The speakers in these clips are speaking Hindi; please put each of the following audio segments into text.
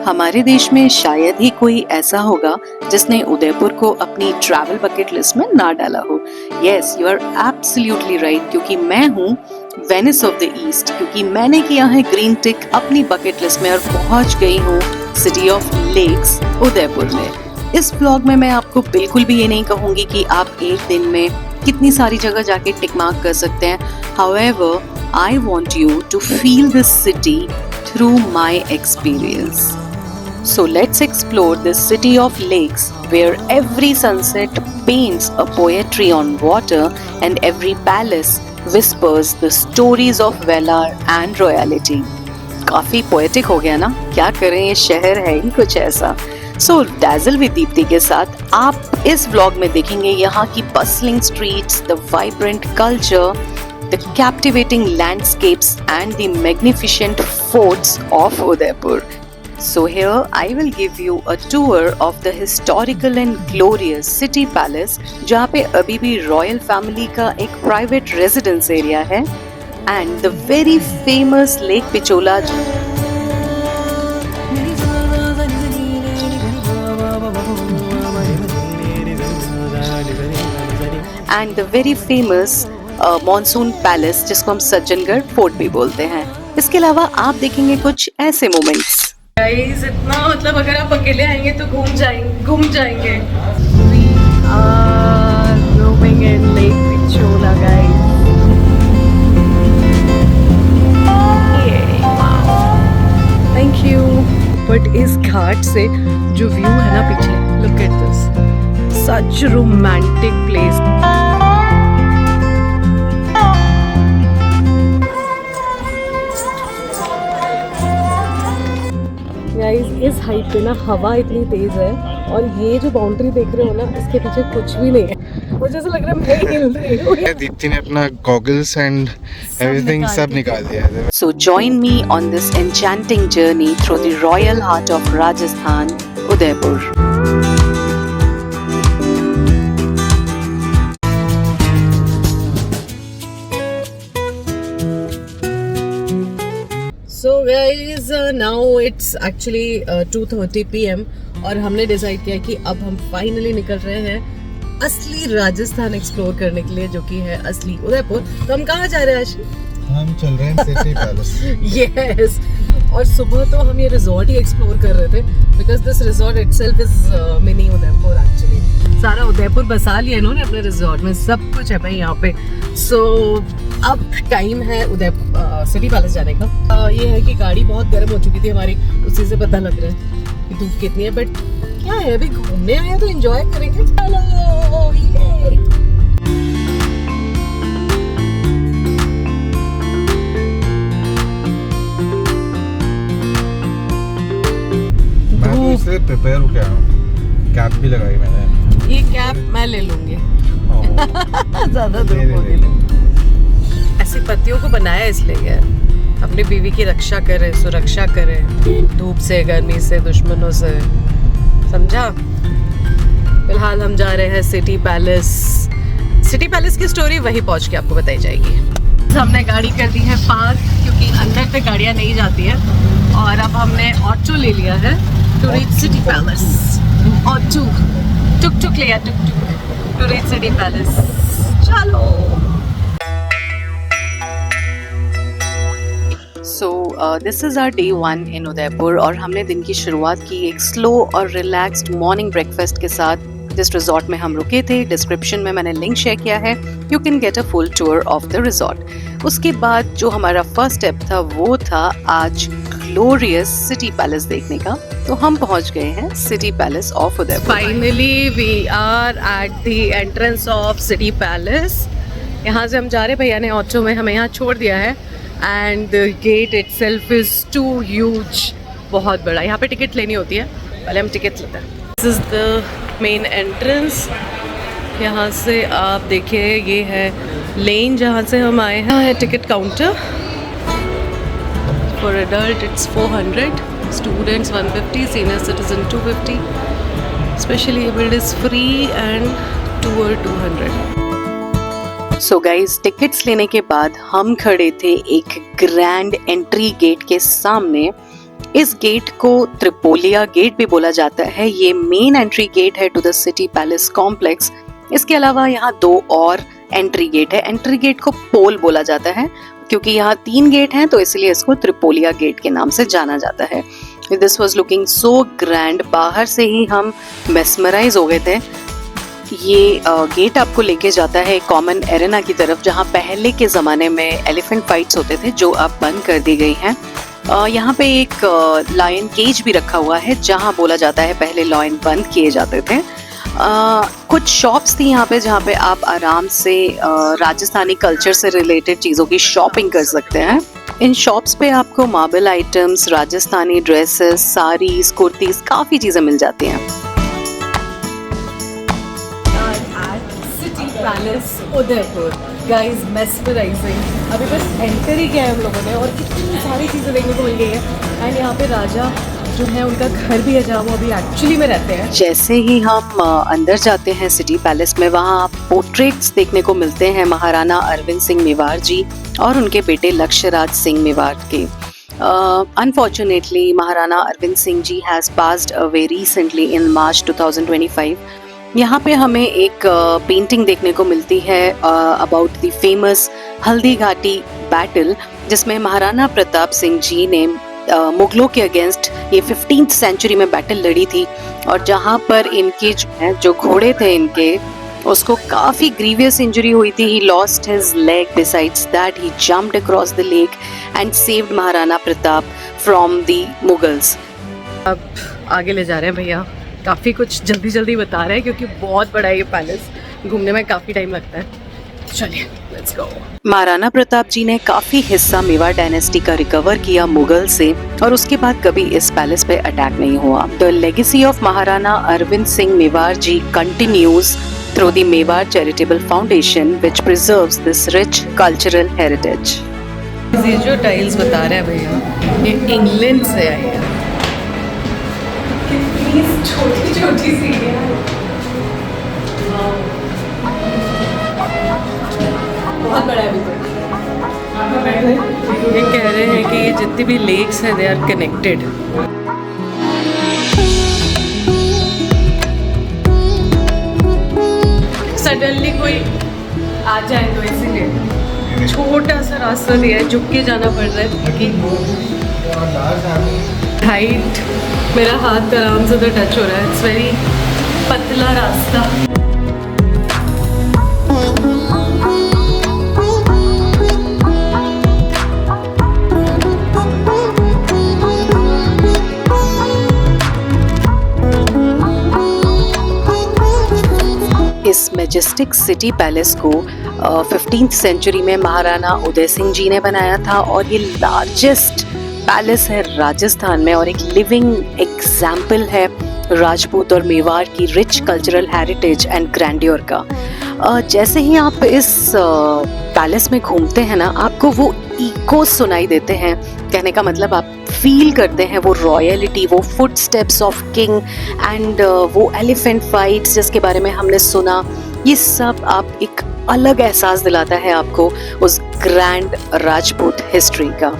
हमारे देश में शायद ही कोई ऐसा होगा जिसने उदयपुर को अपनी ट्रैवल बकेट लिस्ट में ना डाला हो। Yes, you are absolutely right, क्योंकि मैं हूँ वेनिस ऑफ द ईस्ट, क्योंकि मैंने किया है ग्रीन टिक अपनी बकेट लिस्ट में और पहुंच गई हूँ सिटी ऑफ लेक्स उदयपुर में। इस ब्लॉग में मैं आपको बिल्कुल भी ये नहीं कहूंगी कि आप एक दिन में कितनी सारी जगह जाके टिक मार्क कर सकते हैं। However, I want you to feel this city through my experience. So let's explore this city of lakes where every sunset paints a poetry on water and every palace whispers the stories of valor and royalty. काफी पोएटिक हो गया ना, क्या करें, ये शहर है ही कुछ ऐसा। सो डैज़ल विद दीप्ति के साथ आप इस व्लॉग में देखेंगे यहाँ की bustling streets, the vibrant culture, the captivating landscapes and the magnificent forts of Udaipur. So here I will give you a tour of the historical and glorious city palace, जहाँ पे अभी भी रॉयल फैमिली का एक प्राइवेट रेजिडेंस एरिया है, and the very famous Lake Pichola and the very famous monsoon palace जिसको हम सज्जनगढ़ फोर्ट भी बोलते हैं। इसके अलावा आप देखेंगे कुछ ऐसे मोमेंट्स। गाइस इतना मतलब अगर आप अकेले आएंगे तो घूम जाएंगे। We are roaming in Lake Pichola, guys. Thank you. But इस घाट से जो व्यू है ना पीछे, look at this, such romantic place. Guys इस हाइट पे ना हवा इतनी तेज है और ये जो बाउंड्री देख रहे हो ना, इसके पीछे कुछ भी नहीं है। मुझे ऐसा लग रहा है मैं हिल रही हूँ। दीप्ति ने अपना गॉगल्स एंड एवरीथिंग सब निकाल दिया है। So join me on this enchanting journey through the royal heart of Rajasthan, Udaipur. So guys, now it's actually 2:30 PM और हमने डिसाइड किया कि अब हम फाइनली निकल रहे हैं असली राजस्थान एक्सप्लोर करने के लिए, जो कि है असली उदयपुर। तो हम कहाँ जा रहे हैं आशी? हम चल रहे हैं सिटी पैलेस। Yes. और सुबह तो हम ये रिजॉर्ट ही एक्सप्लोर कर रहे थे, because this resort itself is mini Udaipur actually. सारा उदयपुर बसा लिया इन्होंने अपने रिजॉर्ट में, सब कुछ है भाई यहाँ पे। सो अब टाइम है उदयपुर सिटी पैलेस जाने का। ये है कि गाड़ी बहुत गर्म हो चुकी थी हमारी, उसी से पता लग रहा है कि धूप कितनी है, बट क्या है अभी घूमने आए हैं तो एंजॉय करेंगे। चलो ये से प्रिपेयर हो गया हूँ, कैप भी लगाई मैंने। ये कैप मैं ले लूंगी। ज्यादा धूप होगी। ऐसी पत्तियों को बनाया इसलिए है अपनी बीवी की रक्षा करे, सुरक्षा करे धूप से, गर्मी से, दुश्मनों से, समझा। फिलहाल हम जा रहे हैं सिटी पैलेस। सिटी पैलेस की स्टोरी वहीं पहुंच के आपको बताई जाएगी। हमने गाड़ी कर दी है पार्क, क्योंकि अंदर तक गाड़ियां नहीं जाती है, और अब हमने ऑटो ले लिया है to reach city palace, or tuk लिया to reach city palace। चलो। So this is our day 1 in Udaipur और हमने दिन की शुरुआत की एक स्लो और रिलैक्स्ड मॉर्निंग ब्रेकफास्ट के साथ। जिस रिजॉर्ट में हम रुके थे, डिस्क्रिप्शन में मैंने लिंक शेयर किया है, you can get a full tour of the resort. उसके बाद जो हमारा फर्स्ट स्टेप था वो था आज ग्लोरियस सिटी पैलेस देखने का। तो हम पहुंच गए हैं city palace of Udaipur. Finally we are at the entrance of city palace. यहाँ से हम जा रहे, भैया ने ऑटो में हमें यहाँ छोड़ दिया है, and the gate itself is too huge, बहुत बड़ा। यहाँ पे टिकट लेनी होती है, पहले हम टिकट लेते हैं। This is the main entrance. यहाँ से आप देखिए ये है लेन जहाँ से हम आए हैं। है ticket counter. For adult it's 400, students 150, senior citizen 250, specially abled is free and tour 200। So guys, tickets लेने के बाद हम खड़े थे एक ग्रैंड एंट्री गेट के सामने इस गेट को त्रिपोलिया गेट भी बोला जाता है। ये मेन एंट्री गेट है to the city palace complex. इसके अलावा यहाँ 2 और एंट्री गेट है। एंट्री गेट को पोल बोला जाता है क्योंकि यहाँ 3 गेट हैं, तो इसलिए इसको त्रिपोलिया गेट के नाम से जाना जाता है। This was looking so grand. बाहर से ही हम मेस्मराइज हो गए थे। ये गेट आपको लेके जाता है कॉमन एरेना की तरफ, जहाँ पहले के ज़माने में एलिफेंट फाइट्स होते थे जो अब बंद कर दी गई हैं। यहाँ पे एक लायन केज भी रखा हुआ है, जहाँ बोला जाता है पहले लायन बंद किए जाते थे। कुछ शॉप्स थी यहाँ पे जहाँ पे आप आराम से राजस्थानी कल्चर से रिलेटेड चीज़ों की शॉपिंग कर सकते हैं। इन शॉप्स पे आपको marble items, Rajasthani dresses, saris, kurtis, काफ़ी चीज़ें मिल जाती हैं। City palace Udaipur, guys mesmerising. अभी बस एंटर ही किया है हम लोगों ने और कितनी सारी चीज़ें देखने को मिल गई है। एंड यहाँ पे राजा जो है उनका घर भी है जहाँ वो अभी एक्चुअली में रहते हैं। जैसे ही हम अंदर जाते हैं सिटी पैलेस में, वहाँ आप पोर्ट्रेट्स देखने को मिलते हैं महाराणा अरविंद सिंह मेवाड़ जी और उनके बेटे लक्ष्यराज सिंह मेवाड़ के। Unfortunately, Maharana Arvind Singh ji has passed away recently in March 2025। यहाँ पे हमें एक पेंटिंग देखने को मिलती है about the famous Haldi Ghati battle, जिसमें महाराणा प्रताप सिंह जी ने मुगलों के अगेंस्ट ये 15th सेंचुरी में बैटल लड़ी थी, और जहाँ पर इनके जो घोड़े थे इनके, उसको काफ़ी ग्रीवियस इंजरी हुई थी। He lost his leg, besides that he jumped across the lake and saved Maharana Pratap from the Mughals. अब आगे ले जा रहे हैं भैया, काफ़ी कुछ जल्दी जल्दी बता रहे हैं क्योंकि बहुत बड़ा है ये पैलेस, घूमने में काफ़ी टाइम लगता है। चलिए लेट्स गो। महाराणा प्रताप जी ने काफी हिस्सा मेवाड़ डायनेस्टी का रिकवर किया मुगल से, और उसके बाद कभी इस पैलेस पे अटैक नहीं हुआ। The legacy of Maharana Arvind Singh Mewar ji continues through the Mewar charitable foundation which preserves this rich cultural heritage. ये जो टाइल्स बता रहे हैं भैया, ये इंग्लैंड से आई है। कितनी छोटी छोटी सी है, बहुत बड़ा है। अभी तो ये कह रहे हैं कि ये जितनी भी लेक्स हैं दे आर कनेक्टेड। सडनली कोई आ जाए तो इसीलिए छोटा सा रास्ता दिया है, झुक के जाना पड़ रहा है क्योंकि हाइट मेरा हाथ आराम से तो टच हो रहा है। इट्स वेरी पतला रास्ता। इस मैजेस्टिक सिटी पैलेस को 15th सेंचुरी में महाराणा उदय सिंह जी ने बनाया था, और ये लार्जेस्ट पैलेस है राजस्थान में और एक लिविंग एग्जाम्पल है राजपूत और मेवाड़ की rich cultural heritage and grandeur का। जैसे ही आप इस पैलेस में घूमते हैं ना, आपको वो इको सुनाई देते हैं। कहने का मतलब आप फील करते हैं वो रॉयलिटी, वो फुटस्टेप्स ऑफ किंग एंड वो एलिफेंट फाइट्स जिसके बारे में हमने सुना। ये सब आप एक अलग एहसास दिलाता है आपको उस ग्रैंड राजपूत हिस्ट्री का।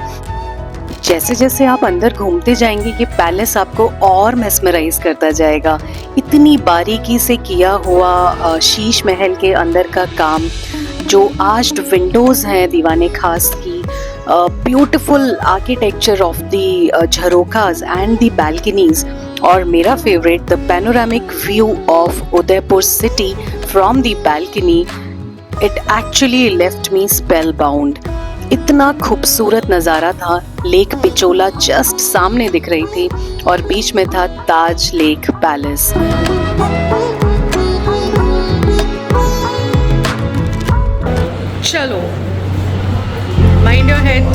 जैसे जैसे आप अंदर घूमते जाएंगे, ये पैलेस आपको और मेस्मराइज करता जाएगा। इतनी बारीकी से किया हुआ शीश महल के अंदर का काम, जो आर्च्ड विंडोज हैं दीवाने खास की, beautiful architecture of the jharokhas and the balconies, और मेरा favourite the panoramic view of Udaipur city from the balcony. It actually left me spellbound. इतना खूबसूरत नज़ारा था। लेक पिचोला जस्ट सामने दिख रही थी और बीच में था ताज लेक पैलेस। चलो, mind your head.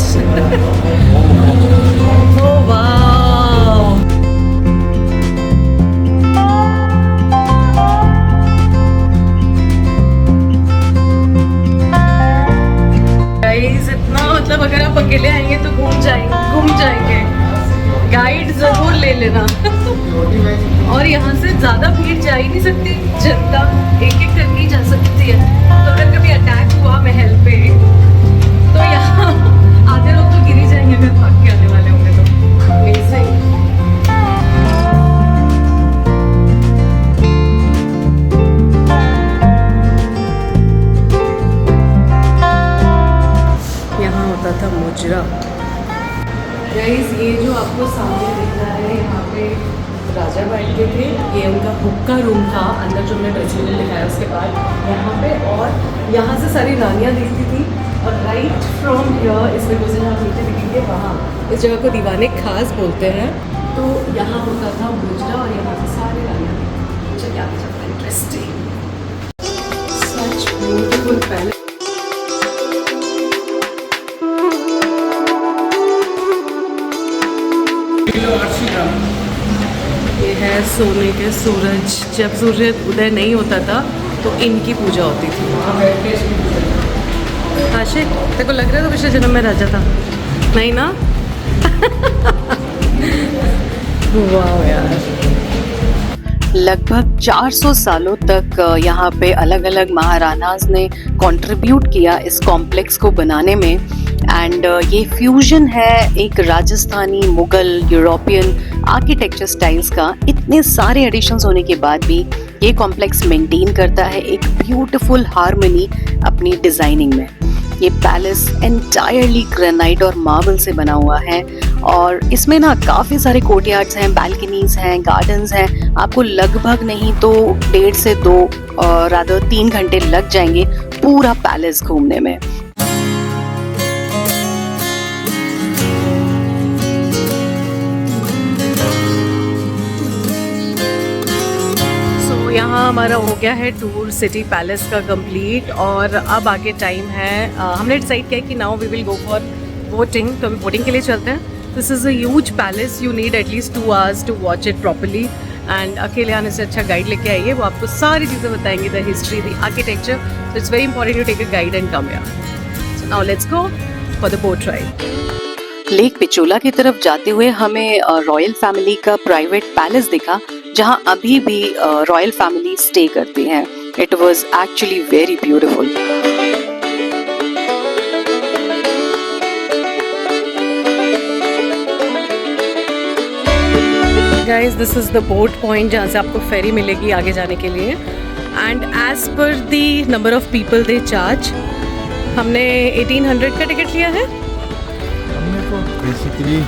Oh wow, guys इतना मतलब अगर आप अकेले आएंगे तो घूम जाएंगे। गाइड जरूर ले लेना। और यहाँ से ज्यादा भीड़ जा ही नहीं सकती, जनता एक एक करके ही जा सकती है। तो अगर कभी अटैक हुआ महल पे तो यहाँ आधे लोग तो गिर ही जाएंगे अगर भाग के आने वाले होंगे तो। Amazing. सामने दिख रहा है, यहाँ पे राजा बैठते थे, ये उनका हुक्का रूम था अंदर जो हमने ड्रेसिंग रूम दिखाया उसके बाद यहाँ पे, और यहाँ से सारी रानियाँ दिखती थी, और राइट फ्रॉम हियर इसमें कुछ आप नीचे दिखेंगे वहाँ इस जगह को दीवाने खास बोलते हैं। तो यहाँ होता था गुजरा और यहाँ से सारे रानियाँ दिखती। चलिए आगे चलते हैं, इंटरेस्टिंग सच ब्यूटीफुल पैलेस। ये है सोने के सूरज, जब सूर्य उदय नहीं होता था तो इनकी पूजा होती थी। आशिक तेरे को लग रहा है तो पिछले जन्म में राजा था, नहीं ना? वाह यार, लगभग 400 सालों तक यहाँ पे अलग अलग महाराणाज ने कंट्रीब्यूट किया इस कॉम्प्लेक्स को बनाने में। एंड ये फ्यूजन है एक Rajasthani, Mughal, European architecture styles का। इतने सारे एडिशंस होने के बाद भी ये कॉम्प्लेक्स मेंटेन करता है एक ब्यूटीफुल हार्मनी अपनी डिजाइनिंग में। ये पैलेस एंटायरली ग्रेनाइट और मार्बल से बना हुआ है, और इसमें ना काफ़ी सारे कोर्टयार्ड्स हैं, बालकनीज हैं, गार्डन्स हैं। आपको लगभग नहीं तो 1.5 से 2 और रादर 3 घंटे लग जाएंगे पूरा पैलेस घूमने में। यहाँ हमारा हो गया है टूर सिटी पैलेस का कंप्लीट, और अब आगे टाइम है, हमने डिसाइड किया कि now we will go for boating, तो हम वोटिंग के लिए चलते हैं। This is a huge palace, you need at least 2 hours to watch it properly, and अकेले आने से अच्छा गाइड लेके आइए, वो आपको सारी चीज़ें बताएंगे, the history, the architecture. So it's very important you take a guide and come here. So now let's go for the boat ride. Lake Pichola की तरफ जाते हुए हमें रॉयल फैमिली का प्राइवेट पैलेस दिखा, जहां अभी भी रॉयल फैमिली स्टे करती हैं। It was actually very beautiful. Guys this is the boat point जहाँ से आपको फेरी मिलेगी आगे जाने के लिए, and as per the number of people they charge. हमने 1800 का टिकट लिया है। हमने तो बेसिकली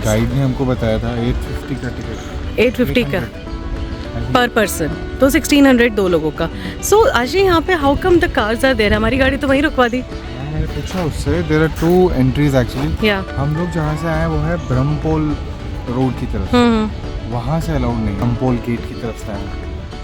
गाइड ने हमको बताया था 850 का टिकट, 850 का पर पर्सन, तो 1600 2 लोगों का। सो आज यहाँ पे how come the cars are there? हमारी गाड़ी तो वहीं रुकवा दी। मैंने पूछा उससे, देयर आर 2 एंट्रीज एक्चुअली। या हम लोग जहाँ से आए वो है ब्रह्मपोल रोड की तरफ, वहाँ से अलाउड नहीं, ब्रह्मपोल गेट की तरफ से आए।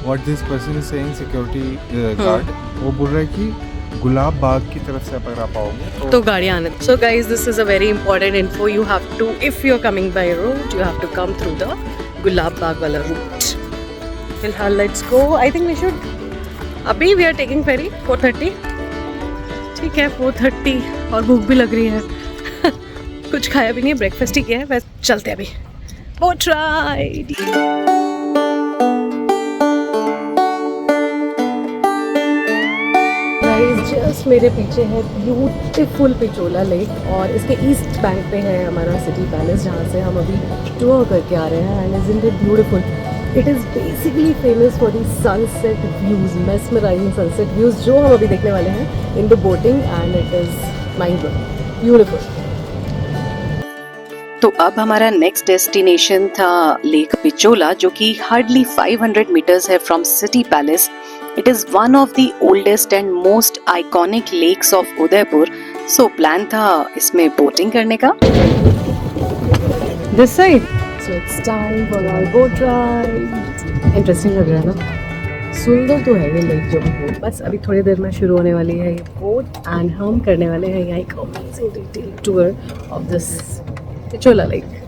What this person is saying, security guard, वो बोल रहा है कि गुलाब बाग की तरफ से अगर आप आओगे तो गाड़ी आने। So guys this is a very important info, you have to, if you are coming by road, you have to come through the Gulab Bagh वाला रूट। फिलहाल let's go, I think we should, अभी वी आर टेकिंग फेरी 4:30, ठीक है 4:30, और भूख भी लग रही है। कुछ खाया भी नहीं है, ब्रेकफास्ट ही किया है, बस चलते हैं अभी बोट राइड। जस्ट मेरे पीछे है ब्यूटीफुल पिचोला लेक, और इसके ईस्ट बैंक पे है हमारा सिटी पैलेस, जहाँ से हम अभी टूर करके आ रहे हैं। And isn't it beautiful? It is basically famous for the sunset views, mesmerising sunset views जो हम अभी देखने वाले हैं in the boating, and it is mind blowing, beautiful. तो अब हमारा नेक्स्ट डेस्टिनेशन था लेक पिचोला, जो कि हार्डली 500 मीटर्स है from city palace. It is one of the oldest and most iconic lakes of Udaipur. So plan था इसमें बोटिंग करने का। This side. So it's time for our boat ride. Interesting लग रहा है ना? सुंदर तो है ये लेक जो भी हो। बस अभी थोड़ी देर में शुरू होने वाली है ये बोट, एंड हम करने वाले हैं यहाँ एक amazing detail tour of this Pichola lake.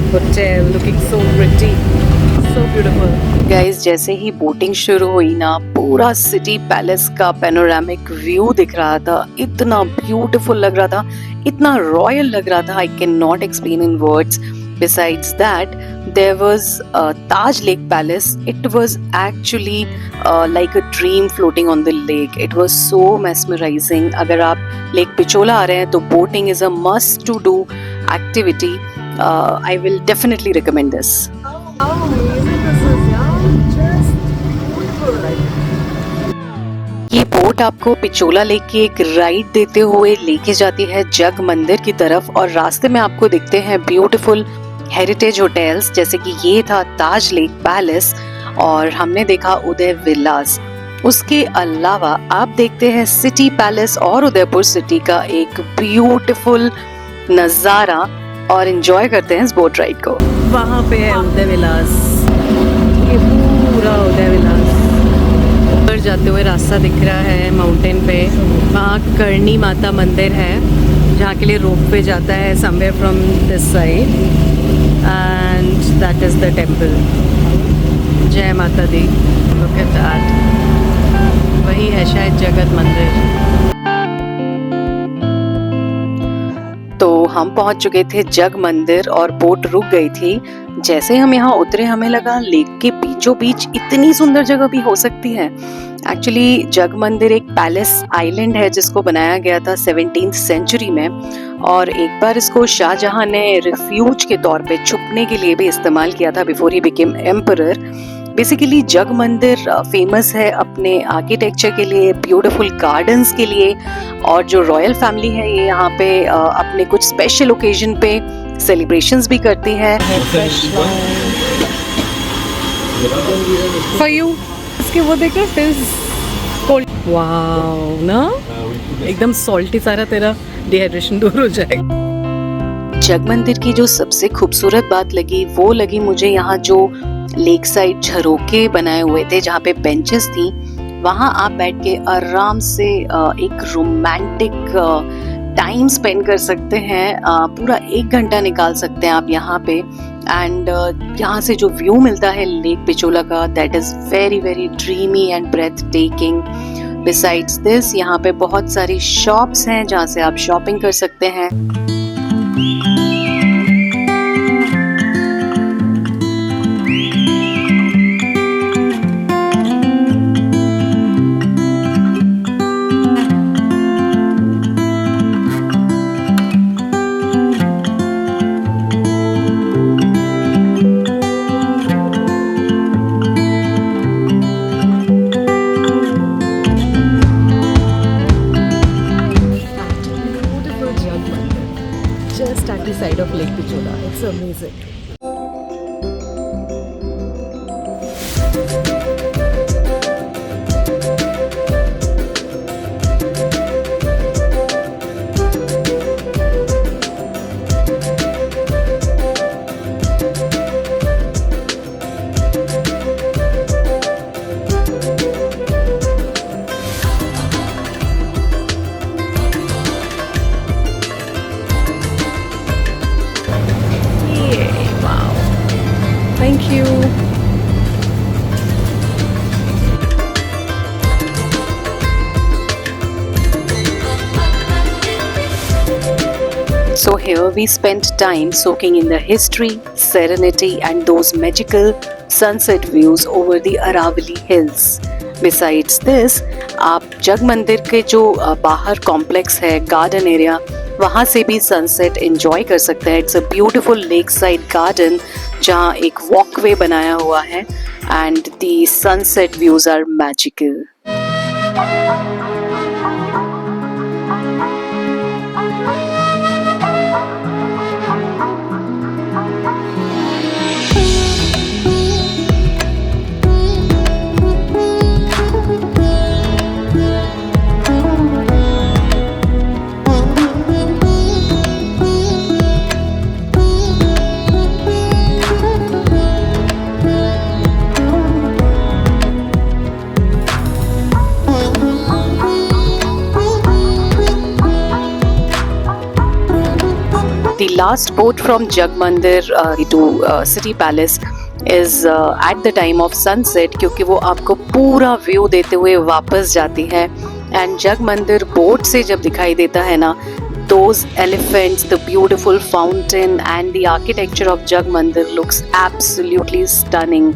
Hotel looking so pretty, so beautiful. Guys जैसे ही बोटिंग शुरू हुई ना, पूरा सिटी पैलेस का पैनोरामिक व्यू दिख रहा था। इतना ब्यूटीफुल लग रहा था, इतना रॉयल लग रहा था, I can not explain in words. Besides that there was Taj Lake Palace. It was actually like a dream floating on the lake. It was so mesmerizing. अगर आप लेक पिचोला आ रहे हैं तो boating is a must to do activity. I will definitely recommend this. ये बोट आपको पिचोला लेक की एक राइड देते हुए लेके जाती है जग मंदिर की तरफ और रास्ते में आपको दिखते हैं ब्यूटीफुल हेरिटेज होटल्स जैसे कि ये था ताज लेक पैलेस और हमने देखा उदय विलास। उसके अलावा आप देखते हैं सिटी पैलेस और उदयपुर सिटी का एक ब्यूटीफुल नज़ारा और एंजॉय करते हैं इस बोट राइड को। वहाँ पे है उदय विलास, ये पूरा उदय विलास। ऊपर जाते हुए रास्ता दिख रहा है माउंटेन पे, वहाँ करणी माता मंदिर है जहाँ के लिए रोप पे जाता है somewhere from this side and that is the temple. जय माता दी। लुक एट दैट, वही है शायद जगत मंदिर। तो हम पहुंच चुके थे जग मंदिर और बोट रुक गई थी। जैसे हम यहाँ उतरे हमें लगा लेक के बीचों बीच इतनी सुंदर जगह भी हो सकती है। एक्चुअली जग मंदिर एक पैलेस आइलैंड है जिसको बनाया गया था 17th सेंचुरी में और एक बार इसको शाहजहां ने रिफ्यूज के तौर पे छुपने के लिए भी इस्तेमाल किया था before he became emperor. Basically Jag Mandir famous है अपने आर्किटेक्चर के लिए, ब्यूटीफुल गार्डन्स के लिए और जो रॉयल फैमिली है ये यहाँ पे अपने कुछ स्पेशल ओकेजन पे सेलिब्रेशंस भी करती है। फॉर यू इसके वो देख रहे कोल्ड, वाओ ना, एकदम सॉल्टी सारा तेरा डिहाइड्रेशन दूर हो जाएगा। जग मंदिर की जो सबसे खूबसूरत बात लगी वो लगी मुझे यहाँ जो लेक साइड झरोके बनाए हुए थे जहाँ पे बेंचेस थी, वहाँ आप बैठ के आराम से एक रोमांटिक टाइम स्पेंड कर सकते हैं। पूरा 1 घंटा निकाल सकते हैं आप यहाँ पे एंड यहाँ से जो व्यू मिलता है लेक पिचोला का that is very very dreamy and breathtaking. Besides this यहाँ पे बहुत सारी शॉप्स हैं जहाँ से आप शॉपिंग कर सकते हैं। Just at the side of Lake Pichola. It's amazing. Thank you. So here we spent time soaking in the history, serenity and those magical sunset views over the Aravali hills. Besides this, आप जग मंदिर के जो बाहर कॉम्प्लेक्स है गार्डन एरिया वहाँ से भी सनसेट एंजॉय कर सकते हैं। It's a beautiful lakeside garden जहाँ एक वॉकवे बनाया हुआ है and the sunset views are magical. The last boat from Jug Mandir to City Palace is at the time of sunset क्योंकि वो आपको पूरा व्यू देते हुए वापस जाती है एंड जग मंदिर बोट से जब दिखाई देता है ना those elephants, the beautiful fountain and the architecture of Jug Mandir looks absolutely stunning.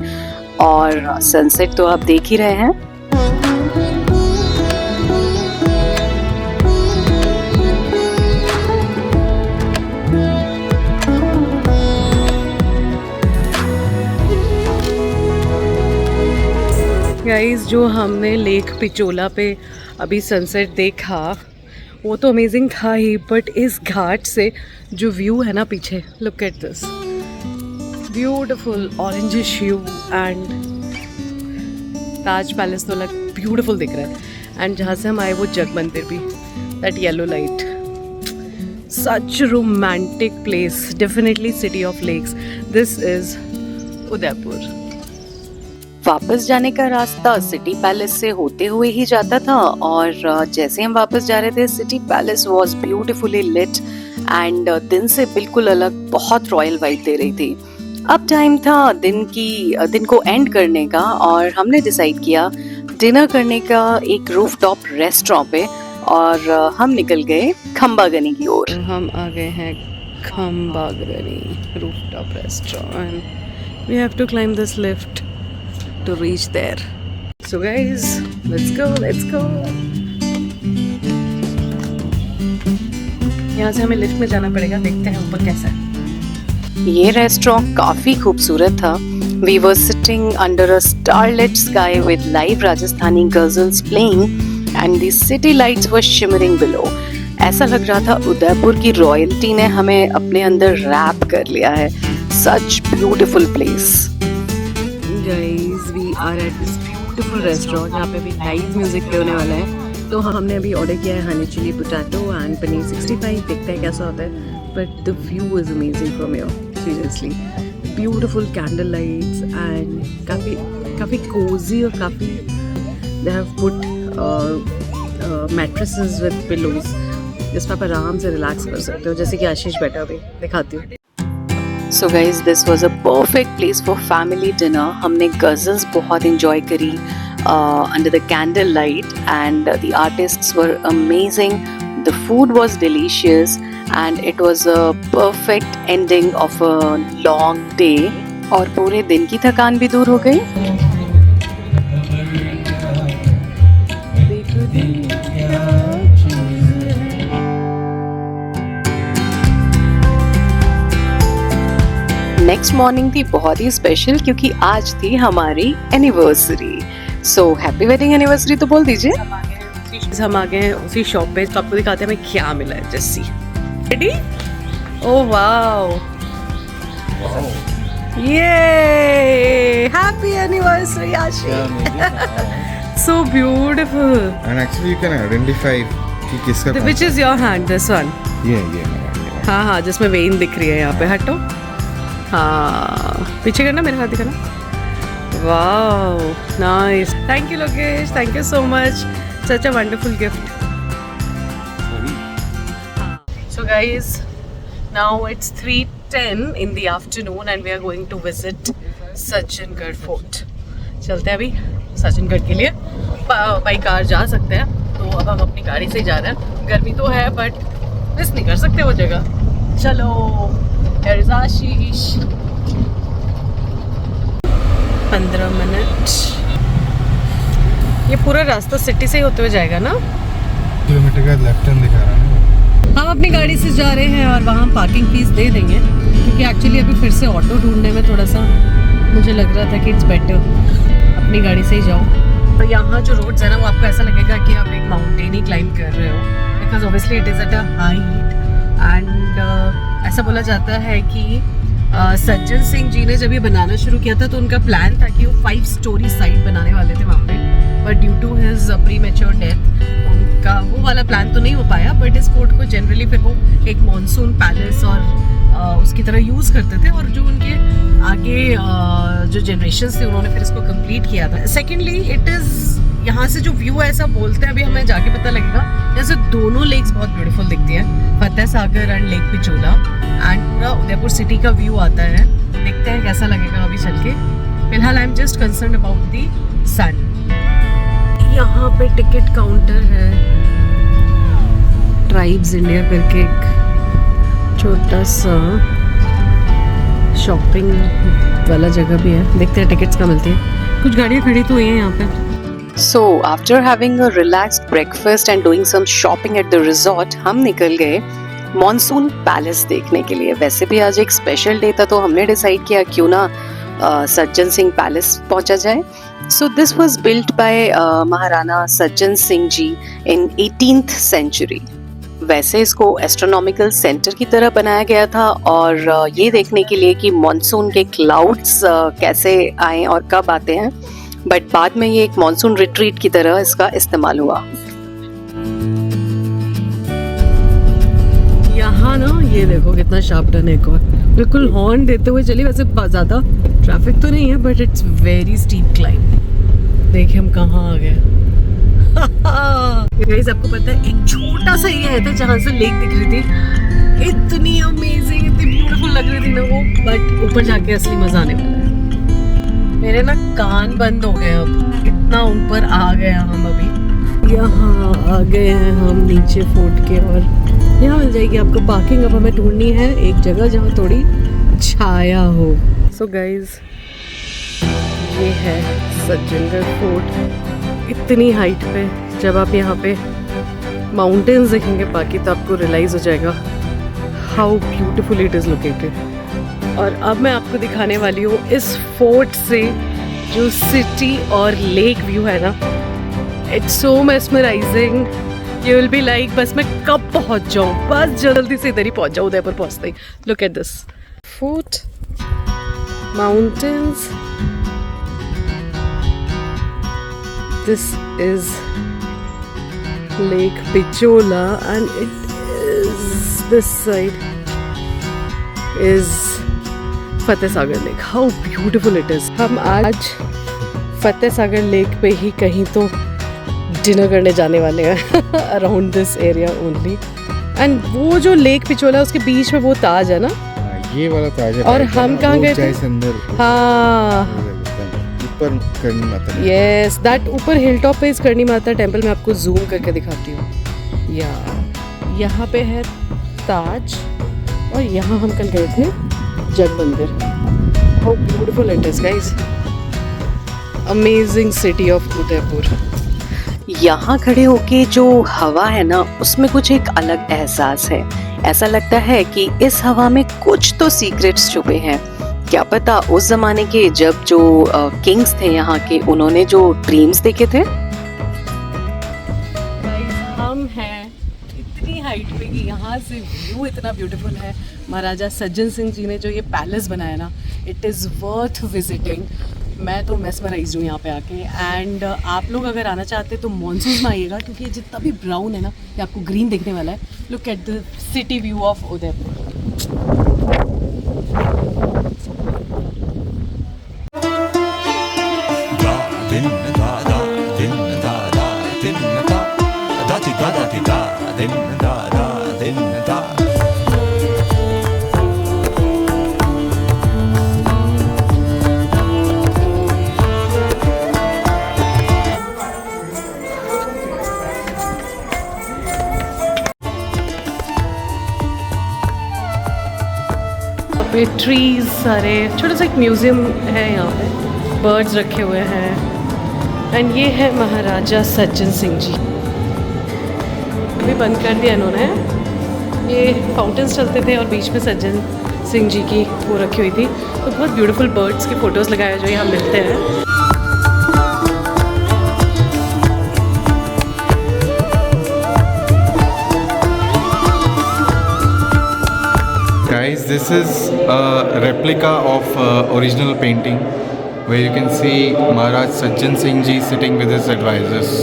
और sunset तो आप देख ही रहे हैं. गाइस, जो हमने लेक पिचोला पे अभी सनसेट देखा वो तो अमेजिंग था ही, बट इस घाट से जो व्यू है ना पीछे, look at this beautiful orangish hue and Taj palace तो लग ब्यूटीफुल दिख रहा है. एंड जहाँ से हम आए वो जग मंदिर भी, that yellow light, such romantic place, definitely city of lakes. This is Udaipur. वापस जाने का रास्ता सिटी पैलेस से होते हुए ही जाता था और जैसे हम वापस जा रहे थे city palace was beautifully lit and दिन से बिल्कुल अलग, बहुत रॉयल वाइब दे रही थी. अब टाइम था दिन को एंड करने का और हमने डिसाइड किया डिनर करने का एक रूफटॉप रेस्टोरेंट पे और हम निकल गए खंबागनी की ओर. हम आ गए हैं Khambagni rooftop restaurant. We have to climb this lift to reach there. So guys, let's go. यहाँ से हमें लिफ्ट में जाना पड़ेगा, देखते हैं ऊपर कैसा है. ये रेस्टोरेंट काफी खूबसूरत था. We were sitting under a starlit sky with live Rajasthani ghazals playing and the city lights were shimmering below. ऐसा लग रहा था उदयपुर की रॉयल्टी ने हमें अपने अंदर रैप कर लिया है. Such beautiful place. Guys, we are at this beautiful restaurant. यहाँ पे भी लाइव म्यूजिक पे होने वाला है. तो हमने अभी ऑर्डर किया है honey chilli potato and paneer 65. देखते हैं कैसा होता है. But the view is amazing from here, seriously. Beautiful candle lights and काफ़ी कोजी और काफ़ी they have put mattresses with pillows जिसमें आप आराम से रिलैक्स कर सकते हो, जैसे कि आशीष बैठा अभी. दिखाती हूँ. So guys, this was a perfect place for family dinner. हमने ghazals बहुत enjoy करी under the candle light and the artists were amazing. The food was delicious and it was a perfect ending of a long day. और पूरे दिन की थकान भी दूर हो गई. नेक्स्ट मॉर्निंग थी बहुत ही स्पेशल क्योंकि आज थी हमारी anniversary. So happy wedding anniversary तो बोल दीजिए. हम आ गए हैं उसी शॉप पे, तो आपको दिखाते हैं हमें क्या मिला है. जस्सी रेडी? ओह वाओ, ये happy anniversary Ashish. So beautiful. And actually you can identify कि किसका. Which is your hand? This one. ये. हाँ, जिसमें वेन दिख रही है यहाँ पे. हटो. हाँ, पीछे करना, मेरे हाथ दिखाना. Wow, nice. Thank you Lokesh, thank you so much. Such a wonderful gift. So guys, now it's 3:10 in the afternoon and we are going to visit Sajjangarh fort. चलते हैं अभी सचिनगढ़ के लिए. बाई कार जा सकते हैं, तो अब हम अपनी गाड़ी से ही जा रहे हैं. गर्मी तो है बट मिस नहीं कर सकते वो जगह. चलो. Here is Ashish. 15 मिनट. ये पूरा रास्ता सिटी से ही होते हुए जाएगा ना? किलोमीटर का लेफ्ट टर्न दिखा रहा है. हम अपनी गाड़ी से जा रहे हैं और वहाँ हम पार्किंग फीस दे देंगे क्योंकि एक्चुअली अभी फिर से ऑटो ढूंढने में थोड़ा सा मुझे लग रहा था कि इट्स बेटर अपनी गाड़ी से ही जाओ. तो यहाँ जो रोड्स है ना वो आपको ऐसा लगेगा कि आप एक माउंटेन ही क्लाइंब कर रहे हो, because obviously it is at a height. And ऐसा बोला जाता है कि सज्जन सिंह जी ने जब ये बनाना शुरू किया था तो उनका प्लान था कि वो 5 स्टोरी साइट बनाने वाले थे वहाँ पे, but due to his premature death उनका वो वाला प्लान तो नहीं हो पाया. बट इस फोर्ट को जनरली फिर वो एक मॉनसून पैलेस और उसकी तरह यूज़ करते थे और जो उनके आगे जो जनरेशन थे उन्होंने फिर इसको कंप्लीट किया था. सेकेंडली इट इज़ यहाँ से जो व्यू है ऐसा बोलते हैं, अभी हमें जाके पता लगेगा, जैसे दोनों लेक्स बहुत ब्यूटीफुल दिखती हैं, Fateh Sagar and lake Pichola, and पूरा उदयपुर सिटी का व्यू आता है. देखते हैं कैसा लगेगा अभी चल के. फिलहाल I am just concern about the sun. यहाँ पे टिकट काउंटर है. ट्राइब्स इंडिया करके एक छोटा सा शॉपिंग वाला जगह भी है, देखते हैं टिकट्स कहाँ मिलती है। कुछ गाड़ियाँ खड़ी तो हुई हैं यहाँ पे। So, after having a relaxed breakfast and doing some shopping at the resort, हम निकल गए मॉनसून पैलेस देखने के लिए। वैसे भी आज एक स्पेशल डे था तो हमने डिसाइड किया क्यों ना सज्जन सिंह पैलेस पहुंचा जाए। So this was built by Maharana Sajjan Singh ji in 18th century। वैसे इसको एस्ट्रोनॉमिकल सेंटर की तरह बनाया गया था और ये देखने के लिए कि मॉनसून के क्लाउड्स कैसे आए और कब आते हैं, बट बाद में ये एक मॉनसून रिट्रीट की तरह इसका इस्तेमाल हुआ। यहाँ ना ये देखो कितना शार्प टर्न है, एक और बिल्कुल हॉर्न देते हुए चलिए। वैसे ज़्यादा ट्रैफिक तो नहीं है but it's very steep climb. देखिए हम कहाँ आ गए। गाइस आपको पता है एक छोटा सा एरिया था जहाँ से लेक दिख रही थी, इतनी अमेजिंग इतनी ब्यूटीफुल लग रही थी ना वो, बट ऊपर जाके असली मजा आने वाला है। मेरे ना कान बंद हो गए, अब इतना ऊपर आ गया हम। अभी यहाँ आ गए हैं हम नीचे फोर्ट के, और यहाँ मिल जाएगी आपको पार्किंग। अब हमें ढूंढनी है एक जगह जहाँ थोड़ी छाया हो। सो गाइज ये है सज्जनगढ़ फोर्ट, इतनी हाइट पे। जब आप यहाँ पे माउंटेन्स देखेंगे बाकी तो आपको रियलाइज़ हो जाएगा how beautiful it is located. और अब मैं आपको दिखाने वाली हूँ इस फोर्ट से जो सिटी और लेक व्यू है ना, it's so mesmerising. You will be like बस मैं कब पहुँच जाऊँ, बस जल्दी से इधर ही पहुँच जाऊँ उदयपुर पहुँचते ही। Look at this fort, mountains, this is lake Pichola and it is this side is Fateh Sagar lake. How beautiful it is. हम आज फतेह सागर लेक पे ही कहीं तो डिनर करने जाने वाले हैं around this area only. And वो जो लेक पिचोला है उसके बीच में वो ताज है ना, ये वाला ताज है। और हम कहाँ गए थे? हाँ ऊपर करनी माता। यस दैट ऊपर हिल टॉप पे इस करनी माता टेम्पल। मैं आपको जूम करके दिखाती हूँ। यहाँ पे है ताज और यहाँ हम कल गए थे जग मंदिर। How beautiful it is guys, amazing city of Udaipur. यहाँ खड़े होके जो हवा है ना उसमें कुछ एक अलग एहसास है। ऐसा लगता है कि इस हवा में कुछ तो सीक्रेट्स छुपे हैं। क्या पता उस जमाने के जब जो किंग्स थे यहाँ के, उन्होंने जो ड्रीम्स देखे थे। हम हैं इतनी हाइट पे कि यहाँ से व्यू इतना ब्यूटीफुल है। महाराजा सज्जन सिंह जी ने जो ये पैलेस बनाया ना, इट इज़ वर्थ विजिटिंग। मैं तो मेस्मराइज्ड हूँ यहाँ पे आके। एंड आप लोग अगर आना चाहते हैं तो मॉनसून में आइएगा, क्योंकि जितना भी ब्राउन है ना ये आपको ग्रीन देखने वाला है। Look at the city view of Udaipur. पे ट्रीज सारे, छोटा सा एक म्यूज़ियम है यहाँ पे, बर्ड्स रखे हुए हैं। एंड ये है महाराजा सज्जन सिंह जी। अभी बंद कर दिया इन्होंने। ये फाउंटेन्स चलते थे और बीच में सज्जन सिंह जी की वो रखी हुई थी। तो बहुत ब्यूटीफुल बर्ड्स की फ़ोटोज़ लगाए जो यहाँ मिलते हैं। Guys, this is a replica of original painting where you can see Maharaj Sajjan Singh Ji sitting with his advisors.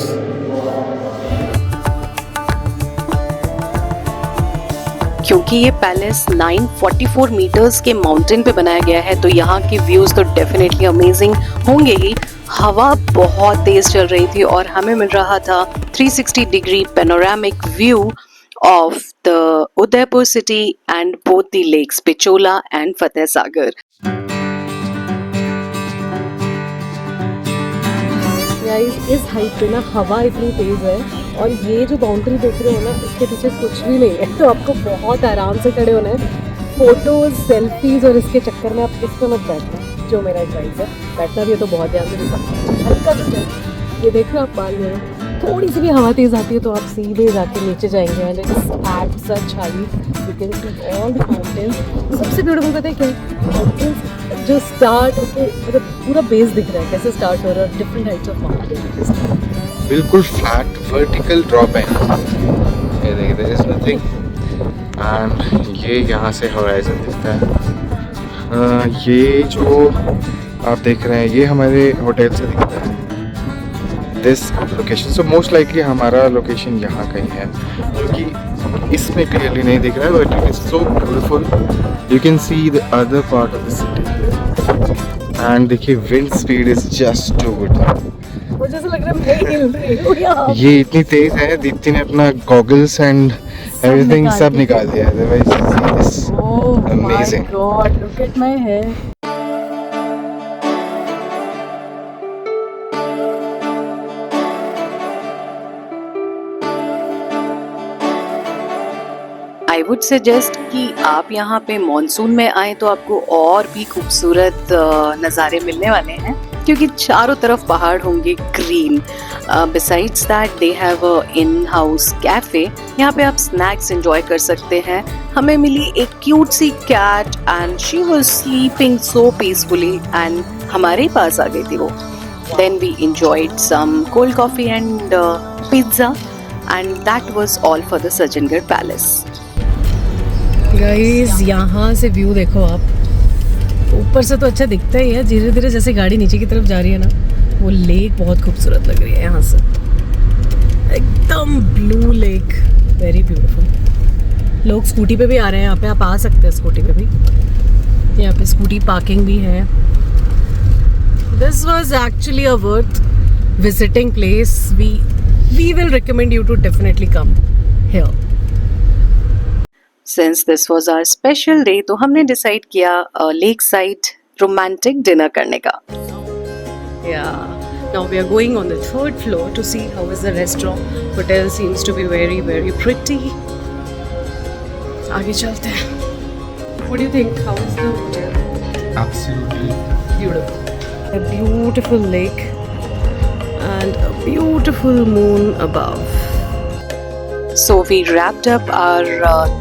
क्योंकि ये पैलेस 944 मीटर्स के माउंटेन पे बनाया गया है तो यहाँ के व्यूज तो डेफिनेटली अमेजिंग होंगे ही। हवा बहुत तेज चल रही थी और हमें मिल रहा था 360 degree panoramic view of the Udaipur city and both the lakes Pichola and Fateh Sagar. Guys इस हाइट पे ना हवा इतनी तेज है और ये जो बाउंड्री देख रहे हो ना, इसके पीछे कुछ भी नहीं है, तो आपको बहुत आराम से खड़े होना है। फोटोज, सेल्फीज और इसके चक्कर में आप इस पे मत बैठना, जो मेरा एडवाइस है। बैठना भी है तो बहुत ध्यान से देखना, हल्का सा चल। ये देखो आप बाल में थोड़ी सी भी हवा तेज आती है तो आप सीधे जाके नीचे जाएंगे and it's at such height, you can see all the mountains. सबसे ब्यूटीफुल पता है क्या है? माउंटेन्स जो स्टार्ट होके मतलब पूरा बेस दिख रहा है कैसे स्टार्ट हो रहा है, डिफरेंट हाइट्स ऑफ माउंटेन्स। बिल्कुल फ्लैट वर्टिकल ड्रॉप है। ये देखिए, देयर इज नथिंग एंड ये यहाँ से होराइजन दिखता है। ये जो आप देख रहे हैं ये हमारे होटल से दिखता है, this location. So most likely हमारा लोकेशन यहाँ कहीं है, जो कि इसमें क्लियरली नहीं दिख रहा है, but it is so beautiful. You can see the other part of the city and देखिए wind speed is just too good. मुझे ऐसा लग रहा है मैं हिल रही हूँ यहाँ। ये इतनी तेज है, दीप्ति ने अपना गॉगल्स एंड एवरीथिंग सब निकाल दिया है। Otherwise amazing. God, look at my hair. I would suggest कि आप यहाँ पे मॉनसून में आए तो आपको और भी खूबसूरत नज़ारे मिलने वाले हैं, क्योंकि चारों तरफ पहाड़ होंगे green. Besides that they have a in house cafe, यहाँ पे आप स्नैक्स एंजॉय कर सकते हैं। हमें मिली एक क्यूट सी cat and she was sleeping so peacefully and हमारे पास आ गई थी वो। Then we enjoyed some cold coffee and pizza and that was all for the Sajjangarh palace. Guys यहाँ से व्यू देखो आप, ऊपर से तो अच्छा दिखता ही है, धीरे धीरे जैसे गाड़ी नीचे की तरफ जा रही है ना, वो लेक बहुत खूबसूरत लग रही है यहाँ से, एकदम ब्लू लेक, वेरी ब्यूटीफुल। लोग स्कूटी पे भी आ रहे हैं यहाँ पे, आप आ सकते हैं स्कूटी पे भी, यहाँ पे स्कूटी पार्किंग भी है। This was actually a worth visiting place, we will recommend you to definitely come here. Since this was our special day तो हमने डिसाइड किया लेक साइड रोमांटिक डिनर करने का। Yeah. Now we are going on the third floor to see how is the restaurant. Hotel seems to be very, very pretty. आगे चलते हैं. What do you think? How is the hotel? Absolutely Beautiful. A beautiful lake and a beautiful moon above. So we wrapped up our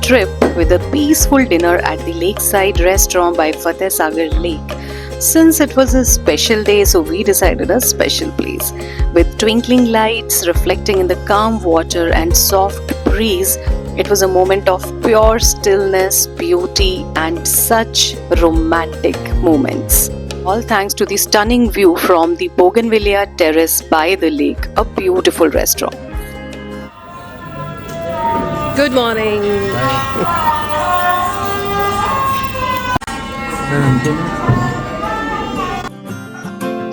trip with a peaceful dinner at the lakeside restaurant by Fateh Sagar Lake. Since it was a special day, so we decided a special place. With twinkling lights reflecting in the calm water and soft breeze, it was a moment of pure stillness, beauty and such romantic moments. All thanks to the stunning view from the Bougainvillea Terrace by the lake, a beautiful restaurant. Good morning.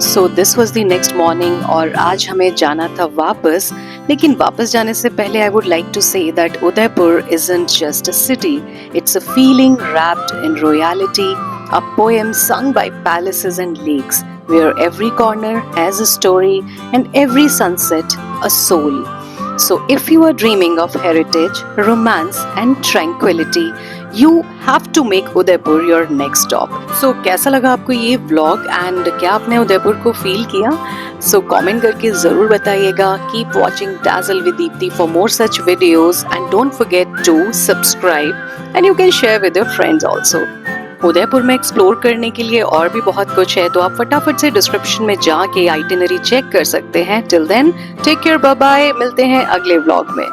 So this was the next morning और आज हमें जाना था वापस, लेकिन वापस जाने से पहले I would like to say that Udaipur isn't just a city, it's a feeling wrapped in royalty, a poem sung by palaces and lakes, where every corner has a story and every sunset a soul. So if you are dreaming of heritage, romance and tranquility, you have to make Udaipur your next stop. So कैसा लगा आपको ये vlog and क्या आपने उदयपुर को feel किया? So comment करके ज़रूर बताइएगा. Keep watching Dazzle with Deepti for more such videos and don't forget to subscribe and you can share with your friends also. Udaipur में एक्सप्लोर करने के लिए और भी बहुत कुछ है, तो आप फटाफट से डिस्क्रिप्शन में जाके आइटिनरी चेक कर सकते हैं. Till then take care, bye bye, मिलते हैं अगले व्लॉग में.